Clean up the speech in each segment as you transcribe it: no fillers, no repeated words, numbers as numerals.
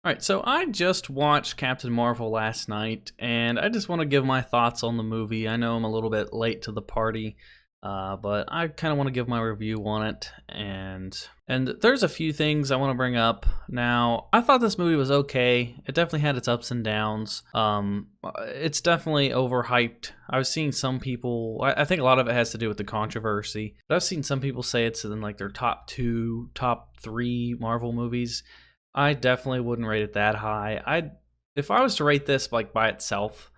All right, so I just watched Captain Marvel last night, and I just want to give my thoughts on the movie. I know I'm a little bit late to the party, but I kind of want to give my review on it. And there's a few things I want to bring up. Now, I thought this movie was okay. It definitely had its ups and downs. It's definitely overhyped. I was seeing some people. I think a lot of it has to do with the controversy, but I've seen some people say it's in like their top two, top three Marvel movies. I definitely wouldn't rate it that high. If I was to rate this like by itself,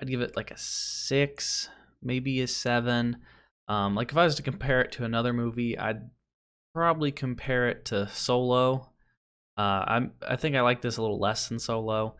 I'd give it like a 6, maybe a 7. Like if I was to compare it to another movie, I'd probably compare it to Solo. I think I like this a little less than Solo.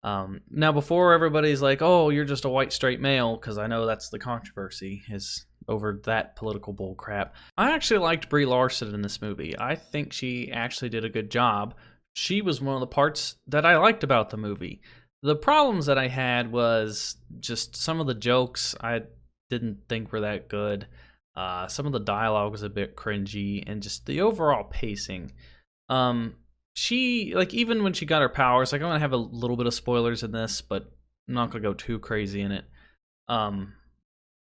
Now before everybody's like, "Oh, you're just a white straight male," because I know that's the controversy is over that political bull crap. I actually liked Brie Larson in this movie. I think she actually did a good job. She was one of the parts that I liked about the movie. The problems that I had was just some of the jokes I didn't think were that good. Some of the dialogue was a bit cringy, and just the overall pacing. She, like, even when she got her powers, like, I'm gonna have a little bit of spoilers in this, but I'm not gonna go too crazy in it.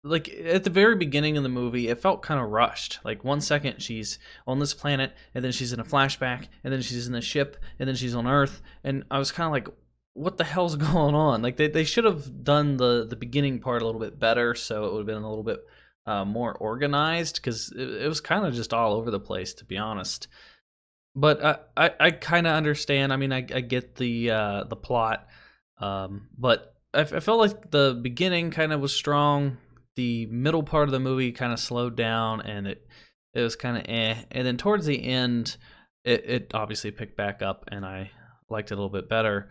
Like at the very beginning of the movie, it felt kind of rushed. Like 1 second she's on this planet, and then she's in a flashback, and then she's in the ship, and then she's on Earth, and I was kind of like, what the hell's going on? Like they should have done the beginning part a little bit better, so it would have been a little bit more organized, because it was kind of just all over the place, to be honest. But I kind of understand. I mean, I get the plot, but I felt like the beginning kind of was strong. The middle part of the movie kind of slowed down, and it was kind of and then towards the end it obviously picked back up, and I liked it a little bit better.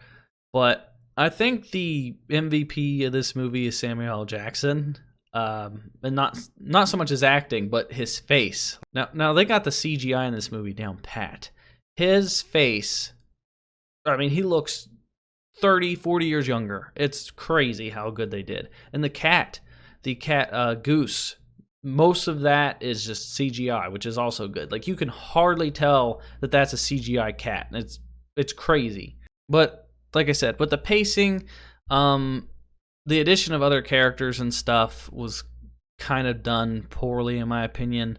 But I think the MVP of this movie is Samuel L. Jackson, and not so much his acting, but his face. Now they got the CGI in this movie down pat. His face, I mean, he looks 30, 40 years younger. It's crazy how good they did. And the cat Goose, most of that is just CGI, which is also good. Like you can hardly tell that that's a CGI cat. It's crazy. But like I said, with the pacing, the addition of other characters and stuff was kind of done poorly in my opinion.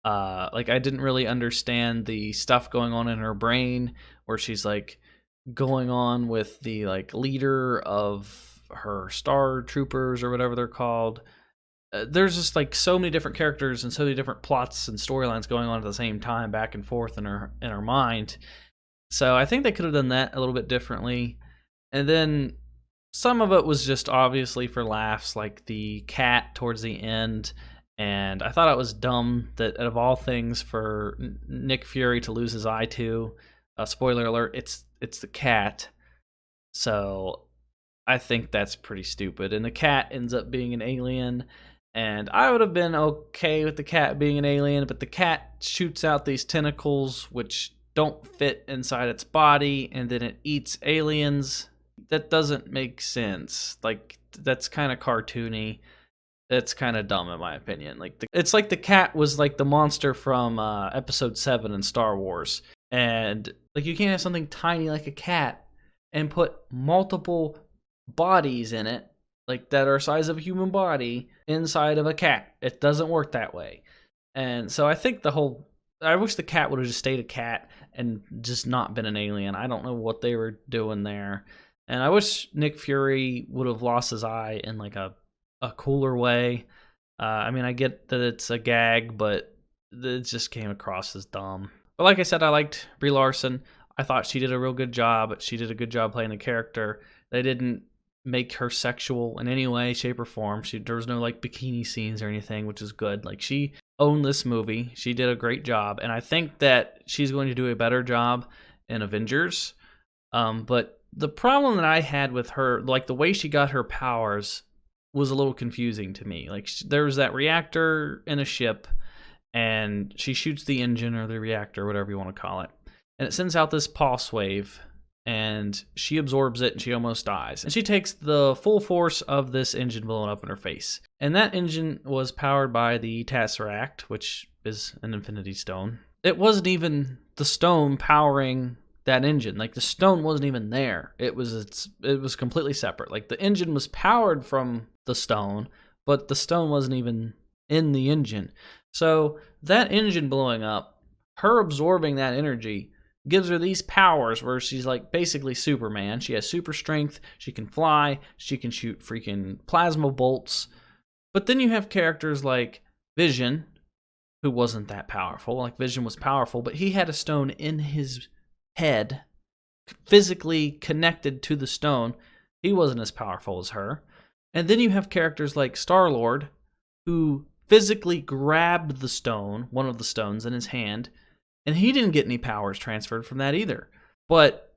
Like I didn't really understand the stuff going on in her brain where she's like going on with the like leader of her Star Troopers or whatever they're called. There's just like so many different characters and so many different plots and storylines going on at the same time, back and forth in her mind. So I think they could have done that a little bit differently. And then some of it was just obviously for laughs, like the cat towards the end. And I thought it was dumb that out of all things for Nick Fury to lose his eye to, spoiler alert, it's the cat. So I think that's pretty stupid. And the cat ends up being an alien. And I would have been okay with the cat being an alien, but the cat shoots out these tentacles which don't fit inside its body, and then it eats aliens. That doesn't make sense. Like, that's kind of cartoony. That's kind of dumb in my opinion. Like it's like the cat was like the monster from episode 7 in Star Wars. And like you can't have something tiny like a cat and put multiple bodies in it, like that are the size of a human body, inside of a cat. It doesn't work that way. And so I think I wish the cat would have just stayed a cat and just not been an alien. I don't know what they were doing there. And I wish Nick Fury would have lost his eye in like a cooler way. I mean, I get that it's a gag, but it just came across as dumb. But like I said, I liked Brie Larson. I thought she did a real good job. She did a good job playing the character. They didn't make her sexual in any way, shape, or form. There was no like bikini scenes or anything, which is good. Like she owned this movie. She did a great job, and I think that she's going to do a better job in Avengers. But the problem that I had with her, like the way she got her powers, was a little confusing to me. Like there was that reactor in a ship, and she shoots the engine or the reactor, whatever you want to call it, and it sends out this pulse wave, and she absorbs it and she almost dies. And she takes the full force of this engine blowing up in her face. And that engine was powered by the Tesseract, which is an Infinity Stone. It wasn't even the stone powering that engine. Like the stone wasn't even there. It was completely separate. Like the engine was powered from the stone, but the stone wasn't even in the engine. So that engine blowing up, her absorbing that energy gives her these powers where she's like basically Superman. She has super strength, she can fly, she can shoot freaking plasma bolts. But then you have characters like Vision, who wasn't that powerful. Like Vision was powerful, but he had a stone in his head, physically connected to the stone. He wasn't as powerful as her. And then you have characters like Star-Lord, who physically grabbed the stone, one of the stones in his hand, and he didn't get any powers transferred from that either. But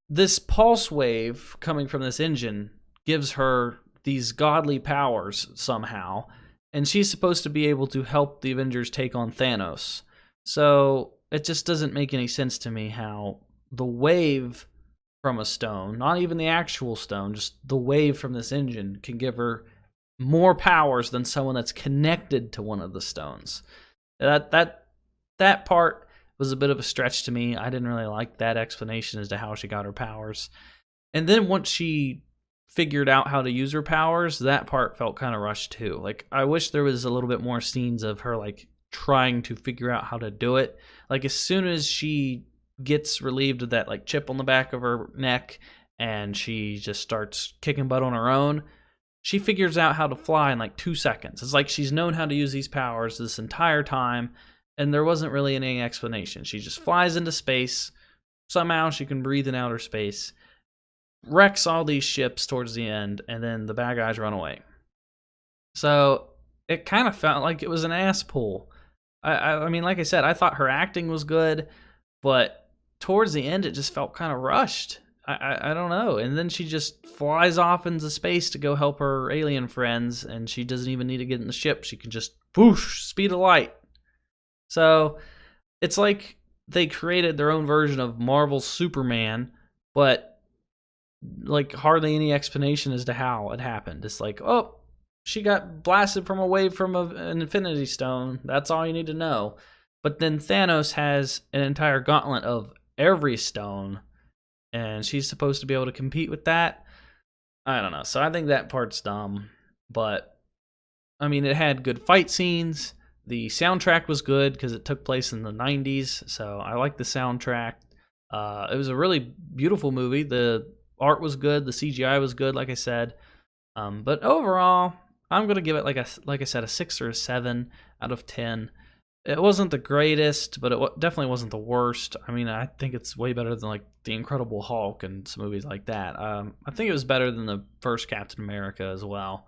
this pulse wave coming from this engine gives her these godly powers somehow, and she's supposed to be able to help the Avengers take on Thanos. So it just doesn't make any sense to me how the wave from a stone, not even the actual stone, just the wave from this engine can give her more powers than someone that's connected to one of the stones. That part was a bit of a stretch to me. I didn't really like that explanation as to how she got her powers. And then once she figured out how to use her powers, that part felt kind of rushed too. Like I wish there was a little bit more scenes of her like trying to figure out how to do it. Like as soon as she gets relieved of that like chip on the back of her neck and she just starts kicking butt on her own, she figures out how to fly in like 2 seconds. It's like she's known how to use these powers this entire time, and there wasn't really any explanation. She just flies into space. Somehow she can breathe in outer space, wrecks all these ships towards the end, and then the bad guys run away. So it kind of felt like it was an ass pull. I mean, like I said, I thought her acting was good, but towards the end it just felt kind of rushed. I don't know. And then she just flies off into space to go help her alien friends, and she doesn't even need to get in the ship. She can just whoosh, speed of light. So it's like they created their own version of Marvel's Superman, but like hardly any explanation as to how it happened. It's like, oh, she got blasted from a wave from an Infinity Stone. That's all you need to know. But then Thanos has an entire gauntlet of every stone, and she's supposed to be able to compete with that. I don't know. So I think that part's dumb. But I mean, it had good fight scenes. The soundtrack was good because it took place in the 90s, so I like the soundtrack. It was a really beautiful movie. The art was good. The CGI was good, like I said. But overall, I'm going to give it, like I said, a 6 or a 7 out of 10. It wasn't the greatest, but it definitely wasn't the worst. I mean, I think it's way better than like The Incredible Hulk and some movies like that. I think it was better than the first Captain America as well.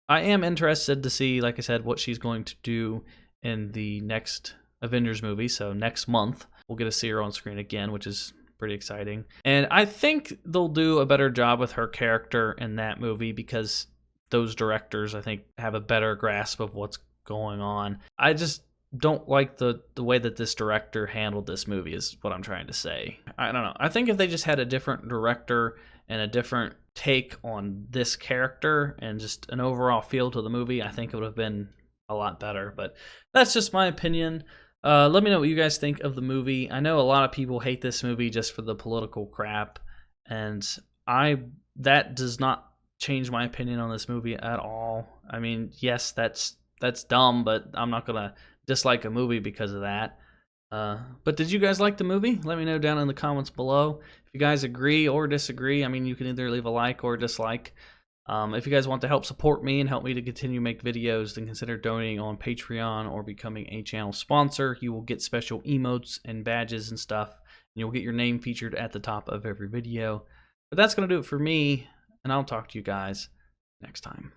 I am interested to see, like I said, what she's going to do in the next Avengers movie. So next month, we'll get to see her on screen again, which is pretty exciting. And I think they'll do a better job with her character in that movie because those directors, I think, have a better grasp of what's going on. I just don't like the way that this director handled this movie is what I'm trying to say. I don't know. I think if they just had a different director and a different take on this character and just an overall feel to the movie, I think it would have been a lot better. But that's just my opinion. Let me know what you guys think of the movie. I know a lot of people hate this movie just for the political crap, and that does not change my opinion on this movie at all. I mean, yes, that's dumb, but I'm not gonna dislike a movie because of that. But did you guys like the movie? Let me know down in the comments below. If you guys agree or disagree, I mean, you can either leave a like or a dislike. If you guys want to help support me and help me to continue to make videos, then consider donating on Patreon or becoming a channel sponsor. You will get special emotes and badges and stuff, and you'll get your name featured at the top of every video. But that's going to do it for me, and I'll talk to you guys next time.